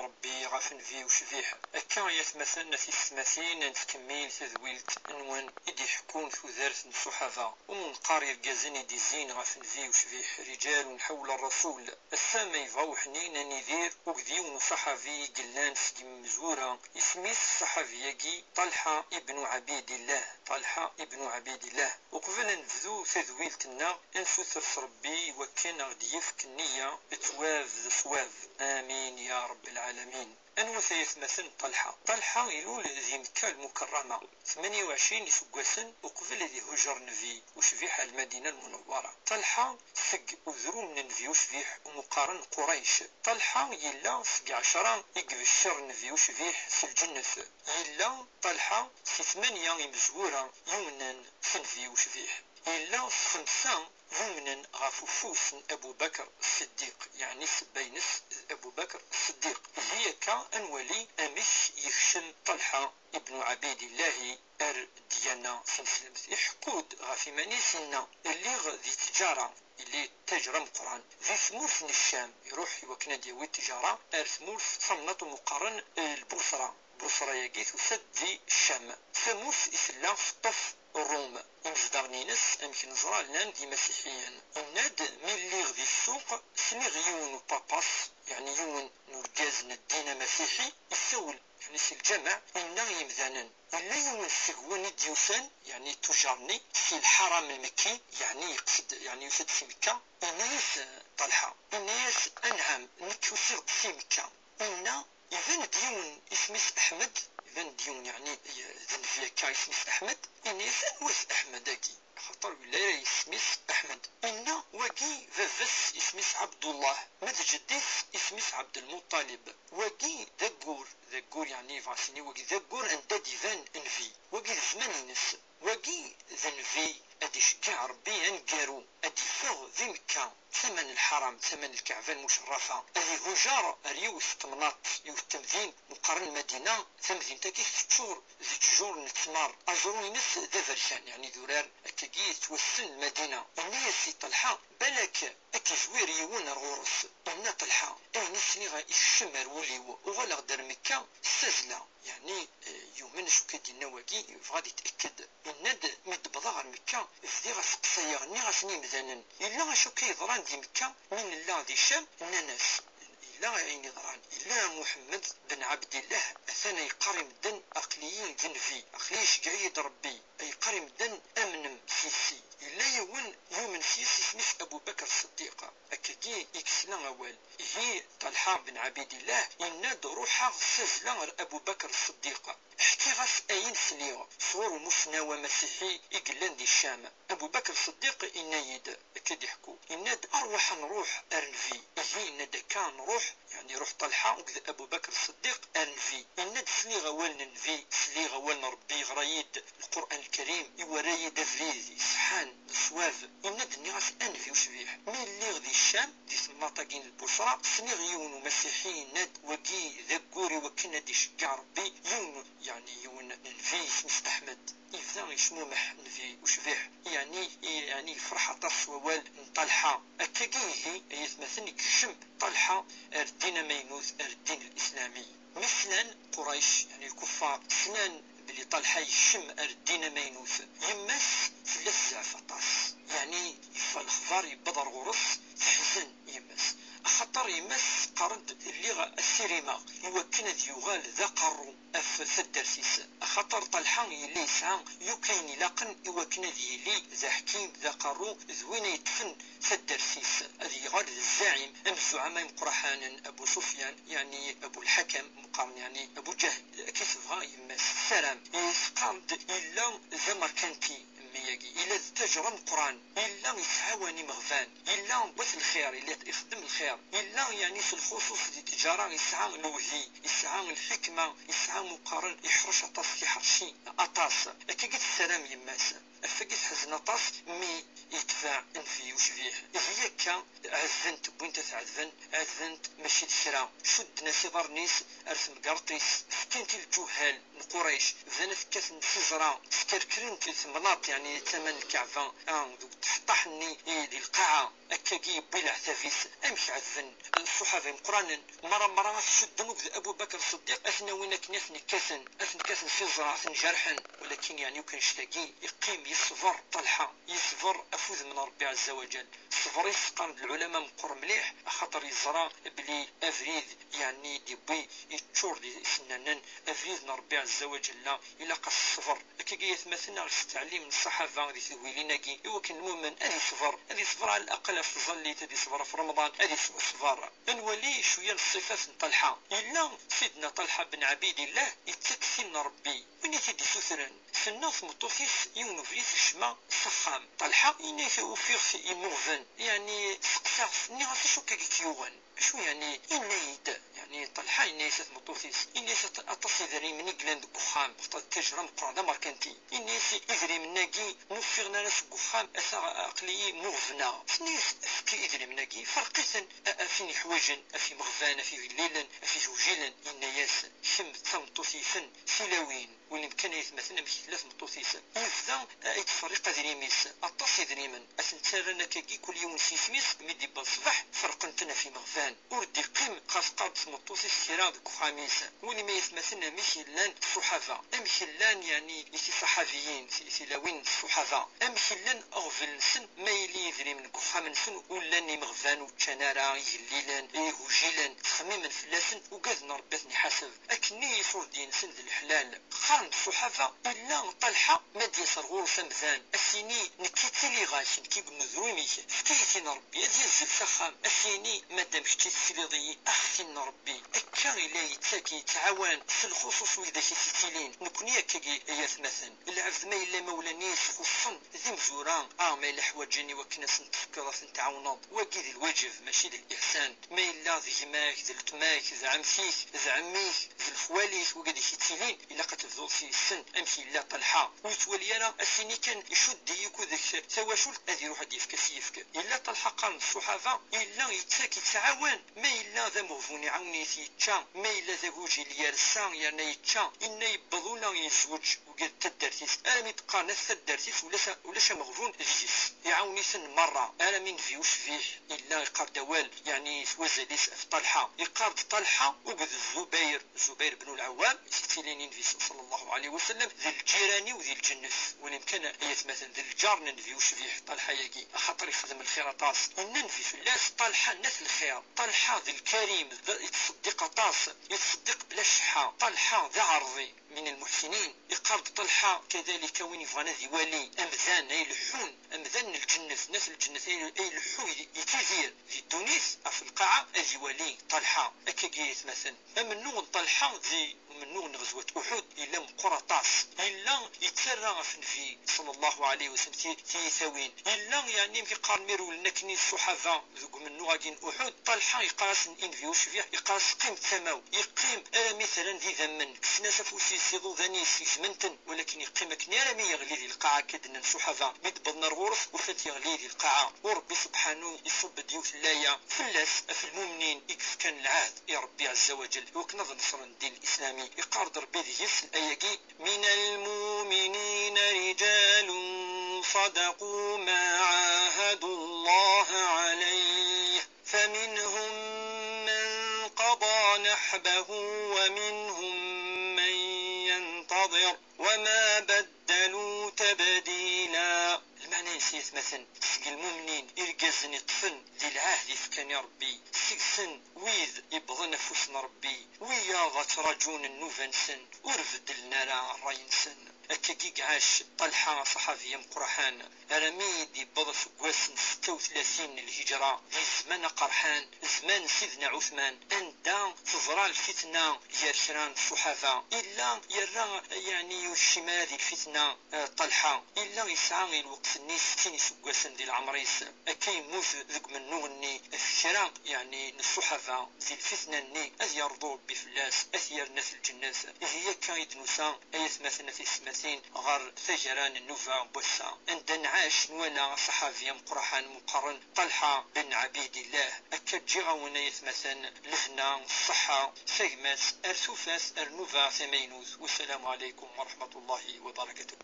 ربي غافن في وشفيح أكا يتمثلنا في السماثين نتكمل تذويلت عنوان إدي حكون ثوذارت الصحابة ومن قاري الجازن إدي زين غافن في وشفيح رجال حول الرسول السامي يفغو حنين نذير وكذيون صحابي قلان سقي مزورة اسميس الصحابي طلحة ابن عبيد الله طلحة ابن عبيد الله وقبل نبذو تذويلتنا نسوثر ربي وكان غدي يفك النية بتواف صواف آمين يا رب العالمين. أنوث يتمثل طلحة يلول ذي مكة المكرمة 28 يسقسن وقبل ذي هجر نبي وشبيح المدينة المنورة. طلحة سق وذرو من نبي وشبيح ومقارن قريش. طلحة يلا سق 10 يقف الشر نبي وشبيح في الجنة يلا طلحة في 8 يمزورة يمنا في نبي وشبيح يلا 5 يمنا غفوفوس أبو بكر الصديق يعني سبينس أبو بكر الصديق هي كأنولي أمش يخشن طلحة ابن عبيد الله ديانا سنسلمت يحكود غافي ماني سنة اللي ذي تجارة اللي تجرى مقران ذي ثمورث الشام يروح يوكنا ديوي التجارة ثمورث صمت مقارن البصرة بصرة يجيث وسد ذي الشام ثمورث إسلا في الطف الروم إمزدغنينس أمكن نزرع لنا دي مسيحيين الناد من اللي غدي السوق سني غيون وباباس يعني يون نرجاز الدين مسيحي يسول يعني في الجمع إنا يمذانا إلا يون السقوان ديوسان يعني تجارني في الحرم المكي يعني يقصد يعني يفد في مكة إناس طلحة إناس أنعم نكوسيغ في مكة إنا إذن ديون اسمس أحمد إذن ديون يعني ذنفيا كا اسمس أحمد إناس أنوث أحمد أكي خاطر ولاية اسمس أحمد إنا وكي فافس اسمس عبد الله ماذا جديث اسمس عبد المطلب وكي ذكور يعني فاسيني وكي ذكور أنت ديفان انفي وكي الزمان ينس وكي ذنفي أدي شكاع ربي أنقارو أدي فوق ذي مكة ثمن الحرم ثمن الكعبة المشرفة أدي هجار ريو استمناط يو التمذين مقارن المدينة ثمذين تاكي تشور ذي تجور نتمار أزرو ينس ذا فرشان يعني ذرار أكاكي توسن المدينة الناس طلحة بلك أكي زوير يوون الغرس إنا طلحة أي نسني غا الشمر وليو وغلق در مكة سازلة يعني يومن شو كدي النواقي فغادي يتأكد الند مد بضاغر مكة فدي غسقسيا غني غسني مذانن إلا شو كيضران دي مكة من الله دي الشام الناس إلا عيني ضران إلا محمد بن عبد الله أثنى يقرم دن أقليين ذنفي أقلي شقعيد ربي أي قرم دن أمنم سيسي إلا يومن سيسي اسمه أبو بكر الصديق أكاكي إكسلان أول هي طلحة بن عبيد الله إن روحها سجلان أبو بكر الصديق احكي غاس أين سليغ صور مسنا ومسيحي إقلان دي الشام أبو بكر الصديق إنايد أكاد يحكو إناد أروح نروح أرنفي هي إناد كان نروح يعني روح طلحة وكذا أبو بكر الصديق أرنفي إناد سليغ والنا نفي سليغ والنا ربي غرايد القرآن الكريم يورايد فريدي سحان صواف إناد نغاس أنفي وشبيح من اللي غدي الشام دي ثماطاقين البصرة سليغ يون ومسيحي ناد وقي ذكوري وكنا دي شقع ربي يون يعني يون نفي اسمس أحمد إذا يشمومح نفي وشبيح يعني الفرحة تصوال طلحة أكاقيه يتمثلني كشم طلحة الدين مينوث الدين الإسلامي مثلا قريش يعني الكفار سنان بلي طلحة يشم الدين مينوث يمس ثلاث زعفطاس يعني الأخبار يبدر غرس تحزن يمس خطر يمس قرد اللي السيريما يوكن يغال ذا قرو أف الدرسيس خطر طلحة اللي يسعى يوكيني لقن يوكن اللي ذا حكيم ذا قرو ذوين يدفن الدرسيس هذه غاد الزعيم أم الزعماء مقرحان أبو سفيان يعني أبو الحكم مقارن يعني أبو جهل كيف بغا يمس السلام يسقرد إلا ذا مركنتي إلا تجرم القرآن إلا يسعواني مغفان إلا بث الخير إلا يخدم الخير إلا يعني في الخصوص دي تجارة يسعى الوهي يسعى الحكمة يسعى مقارن يحرش أطاس يحرشي أطاس أكيد السلام يماس افاقي تحزن طاس مي يدفع انفي وشبيح هي كا عذنت بوينت تعذن عذنت ماشي تسرا شد ناس ضرنيس ارث مقرطيس سكنت الجهال من قريش زانت كاس نسزرا سكركرنت ثمناط يعني ثمن كعفان دوك تحطحني دي القاعة اكاكي بلا حتافيس امشي عذن الصحابة مقرانا مرة شد ابو بكر الصديق اثنا وين كناس نكاسن كاسن سزرا اثن جرحا ولكن يعني وكان شتاقي يقيم يصبر طلحة يصبر افوز من ربي عز وجل صبر يسقان العلماء مقر مليح خاطر يزرا بلي افريد يعني ديبي يتشور دي سنانن افريد من ربي عز وجل الى قص الصبر كي يتمثلنا التعليم من الصحابه دي ثويليناكي هو كان المؤمن ادي صبر على الاقل في الظل تدي صبر في رمضان ادي صبر نولي شويه الصفات طلحه الا سيدنا طلحه بن عبيد الله يتكسن ربي وين تدي سثرا سنوث مطوفيس يونو فريس الشما سخام طلحه إني وفيغ في إموفن يعني سقساغ نيغاسي شو كيكيوان شو يعني إنيد يعني طلحة إني سات مطوثيس إني سات أتصي ذري من إقلان دقوخام بخطا تجرى مقرادة ماركنتي إني سي إذري من ناقي موفيغنا ناس قوخام أثا أقلي مغفنا سنيس أفكي إذري من ناقي فرقيثن أفيني حواجن أفي مغفان أفي غليلا أفي زوجيلا إني ياس شم تمطوثيسن سلاوين واللي كان يتمثلنا بشي ثلاث مطوثيسن يفضل يتفرق ذريميس أتصي ذريمن أسنتسارنا كاكي كل يوم سيسميس مدي بالصباح فرقنتنا في مغفان وردي قيم خاص قاد مطوثي السيران ديك خاميس واللي ما يتمثلنا ميشيلان الصحافة أمشيلان يعني يسي صحفيين سلاوين الصحافة أمشيلان أغفل سن ما يلي يذري من كخامن سن ولاني مغفان وتشانارا يجليلان يهوجيلان تخميما فلاسن وقاذنا رباتني حسب أكني يصور دين سن ذي الحلال خارن الصحافة إلا طلحة ما ديسر غرفة مذان السيني نكيتي لي غاشن كي بنذرومي فكيتي ربي هذه الزلسخة السيني مادام شتي السليضي أختي ربي أكاغي لا يتاكي تعاون في الخصوص وإذا شي ستيلين نكوني أكاكي يثمثن العبد ما إلا مولانيس خصوصا ذي مزوران ما إلا حواجني وكناس نتفكر نتعاونض واكي ذي الواجب ماشي ذي الإحسان ما إلا ذي جماك ذي التماك ذي عمسيك ذي عميك ذي الخواليك وكذا شي تيلين إلا قتفضل في السن أمشي إلا طلحة ويتولي أنا السيني كان يشد يكو ذاك ثواشل هذه يروح يفك سيفك إلا طلحة قال الصحافة إلا يتاكي تعاون ما إلا ذا مغفوني عوني يتشا ما إلا ذا وجي اليارسان يعني يتشا إنا يبضونا يزوج وقد تدرتيس أنا متقانا تدرتيس ولا مغفون ذيس يعاوني سن مرة أنا من فيوش فيه إلا يقار دوال يعني وزاليس في طلحة يقار طلحة وقد الزبير بن العوام ستيلين في صلى الله عليه وسلم ذي الجيراني وذي الجنس واليمكن يتمثل ذي الجار ننفيوش فيه طلحة يجي خاطر يخدم الخير طاس وننفي في الناس طلحة نث الخير طلحة ذي الكريم يتصدق طاس يتصدق بلا شحة طلحة ذا عرضي من المحسنين يقارب طلحة كذلك وين يفغانا ذي والي أمذان يلحون أمذان الجنة ناس الجنة يلحون يتزير ذي الدونيس في القاعة ذي والي طلحة أكاكي يتمثل أمنون طلحة ذي من غزوة أحد إلا مقرى طاس إلا يتسرى في صلى الله عليه وسلم ثوين إلا يعني قال ميرو لنكني الصحابة ذوق من نوغين أحد طلحة يقاس إن فيوش فيه يقاس قيم ثماو يقيم مثلا ذي ذمن كسنا سفوسي سيضو ذاني سيسمنتن ولكن يقيم كنيرا مي يغلي ذي القاعة كدنا الصحابة بيدبضنا الغرف وفات يغلي ذي القاعة وربي سبحانه يصب ديوث اللايا فلاس في المؤمنين يكف كان العهد يا ربي عز وجل وكنظ نصر الدين الإسلامي يقارد ربي ذي يس الأياقي من المؤمنين رجال صدقوا ما عاهدوا الله عليه فمنهم من قضى نحبه ومنهم من ينتظر وما بدلوا تبديلا المعنى يسيث مثلا تسقي المؤمنين إرقازن يطفن ذي العهد يفكان يا ربي سيكسن ويذ يبضن نفوسنا ربي ويا تراجون النوفنسن ورفد لنا الراينسن أكاكيك عاش طلحة صحابية مقرحان أرميد يبضى سقواسن 36 الهجرة ذي زمان قرحان زمان سيدنا عثمان أندا تزرع الفتنة يرشران الصحابة إلا يرى يعني يشمال هذه الفتنة طلحة إلا يسعى الوقت الناس تيني سقواسن ذي العمريس أكي يموت ذوق من نوغني الشراء يعني الصحابة ذي الفتنة ني أذ يرضو بفلاس أثير ناس الجناس هي كايد نساء أيث مثلنا في اسمات 30 غار ثجران النوفا بوسا عند نعاش نوانا صحابي مقرحان مقارن طلحة بن عبيد الله أكد جيغاونا يثمثن لهنا الصحة سيغمات أرثوفاس أرنوفا ثمينوث. والسلام عليكم ورحمة الله وبركاته.